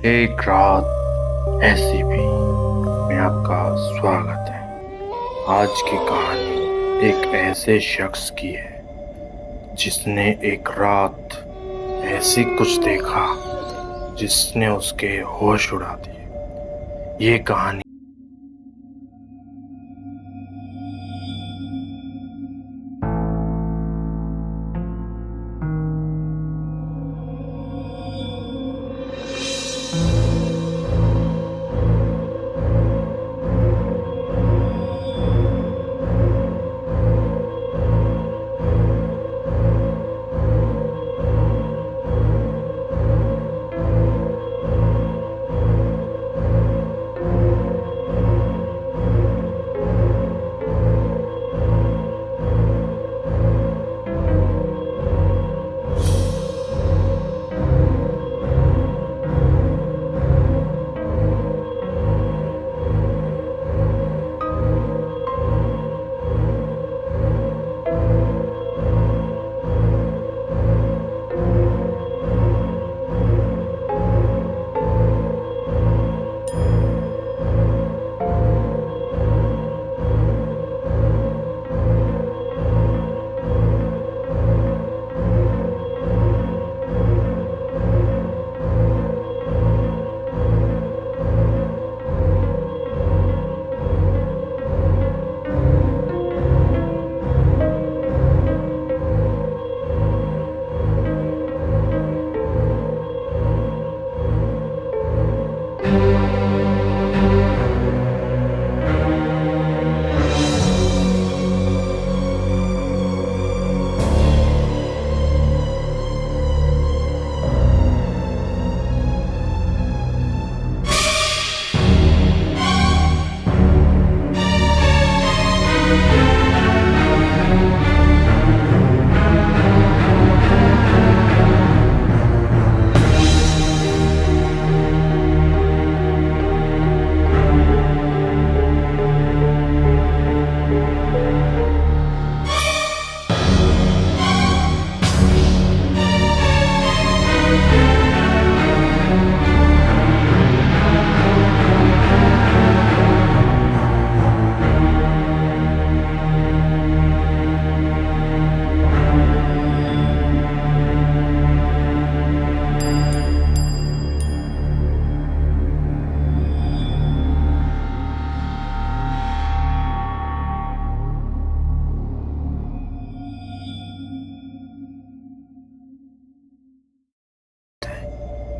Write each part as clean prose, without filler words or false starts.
एक रात ऐसी भी में आपका स्वागत है। आज की कहानी एक ऐसे शख्स की है जिसने एक रात ऐसी कुछ देखा जिसने उसके होश उड़ा दिए। ये कहानी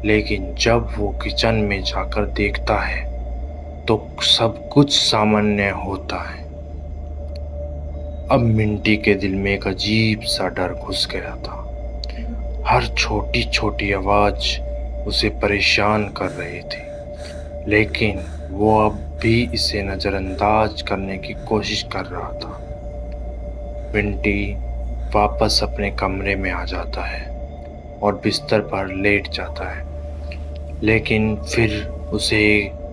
लेकिन जब वो किचन में जाकर देखता है तो सब कुछ सामान्य होता है। अब मिंटी के दिल में एक अजीब सा डर घुस गया था। हर छोटी छोटी आवाज उसे परेशान कर रही थी, लेकिन वो अब भी इसे नजरअंदाज करने की कोशिश कर रहा था। मिंटी वापस अपने कमरे में आ जाता है और बिस्तर पर लेट जाता है, लेकिन फिर उसे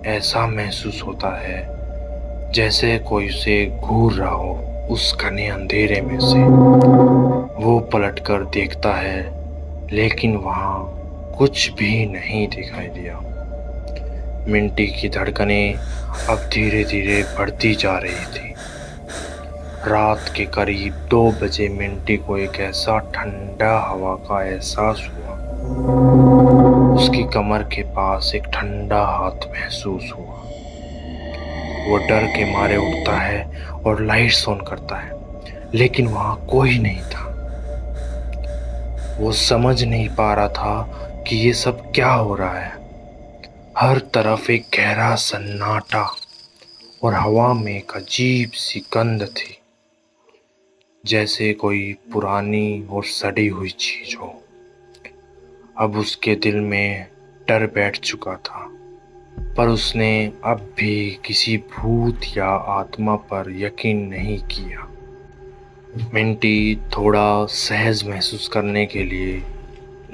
ऐसा महसूस होता है जैसे कोई उसे घूर रहा हो उस घने अंधेरे में से। वो पलटकर देखता है, लेकिन वहाँ कुछ भी नहीं दिखाई दिया। मिंटी की धड़कनें अब धीरे धीरे बढ़ती जा रही थी। रात के करीब 2 बजे मिंटी को एक ऐसा ठंडा हवा का एहसास हुआ। उसकी कमर के पास एक ठंडा हाथ महसूस हुआ। वो डर के मारे उठता है और लाइट्स ऑन करता है, लेकिन वहां कोई नहीं था। वो समझ नहीं पा रहा था कि ये सब क्या हो रहा है। हर तरफ एक गहरा सन्नाटा और हवा में एक अजीब सी गंध थी, जैसे कोई पुरानी और सड़ी हुई चीज हो। अब उसके दिल में डर बैठ चुका था, पर उसने अब भी किसी भूत या आत्मा पर यकीन नहीं किया। मिंटी थोड़ा सहज महसूस करने के लिए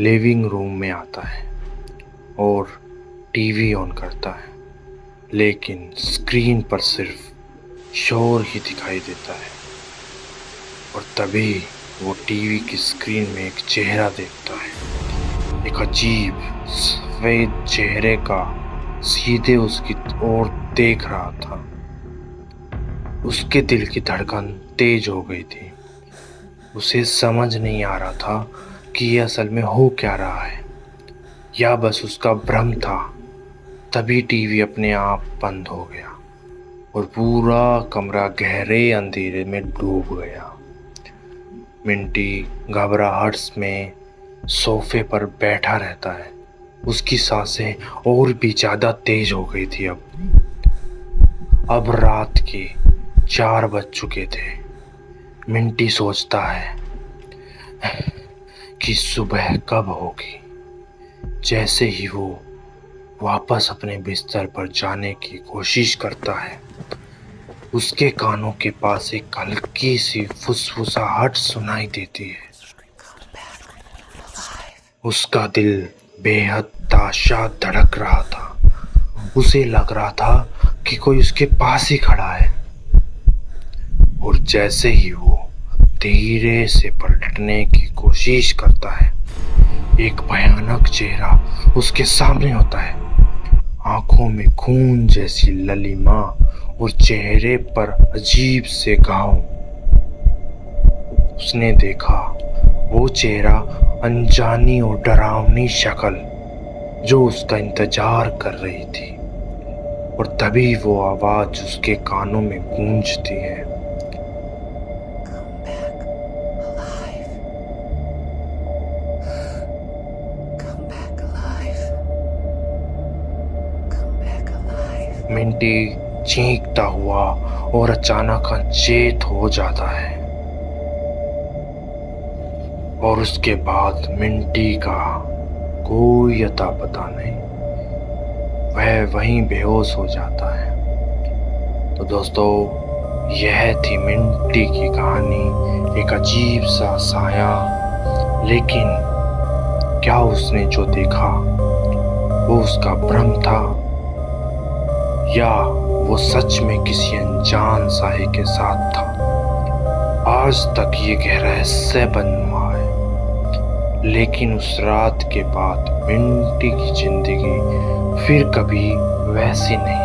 लिविंग रूम में आता है और टीवी ऑन करता है, लेकिन स्क्रीन पर सिर्फ शोर ही दिखाई देता है। और तभी वो टीवी की स्क्रीन में एक चेहरा देखता है, एक अजीब सफेद चेहरे का सीधे उसकी ओर देख रहा था। उसके दिल की धड़कन तेज हो गई थी। उसे समझ नहीं आ रहा था कि ये असल में हो क्या रहा है या बस उसका भ्रम था। तभी टीवी अपने आप बंद हो गया और पूरा कमरा गहरे अंधेरे में डूब गया। मिंटी घबराहट में सोफे पर बैठा रहता है। उसकी सांसें और भी ज्यादा तेज हो गई थी। अब रात के 4 बज चुके थे। मिंटी सोचता है कि सुबह कब होगी। जैसे ही वो वापस अपने बिस्तर पर जाने की कोशिश करता है, उसके कानों के पास एक हल्की सी फुसफुसाहट सुनाई देती है। उसका दिल बेहद ताशा धड़क रहा था। उसे लग रहा था कि कोई उसके पास ही खड़ा है। और जैसे ही वो धीरे से पलटने की कोशिश करता है, एक भयानक चेहरा उसके सामने होता है। आंखों में खून जैसी ललिमा और चेहरे पर अजीब से घाव। उसने देखा वो चेहरा अनजानी और डरावनी शक्ल जो उसका इंतजार कर रही थी। और तभी वो आवाज उसके कानों में गूंजती है। मिंटी चीखता हुआ और अचानक अचेत हो जाता है और उसके बाद मिंटी का कोई अता पता नहीं। वह वहीं बेहोश हो जाता है। तो दोस्तों, यह थी मिंटी की कहानी। एक अजीब सा साया। लेकिन क्या उसने जो देखा वो उसका भ्रम था या वो सच में किसी अनजान साहे के साथ था? आज तक ये गहरा रहस्य बना हुआ है। लेकिन उस रात के बाद मिंटी की जिंदगी फिर कभी वैसी नहीं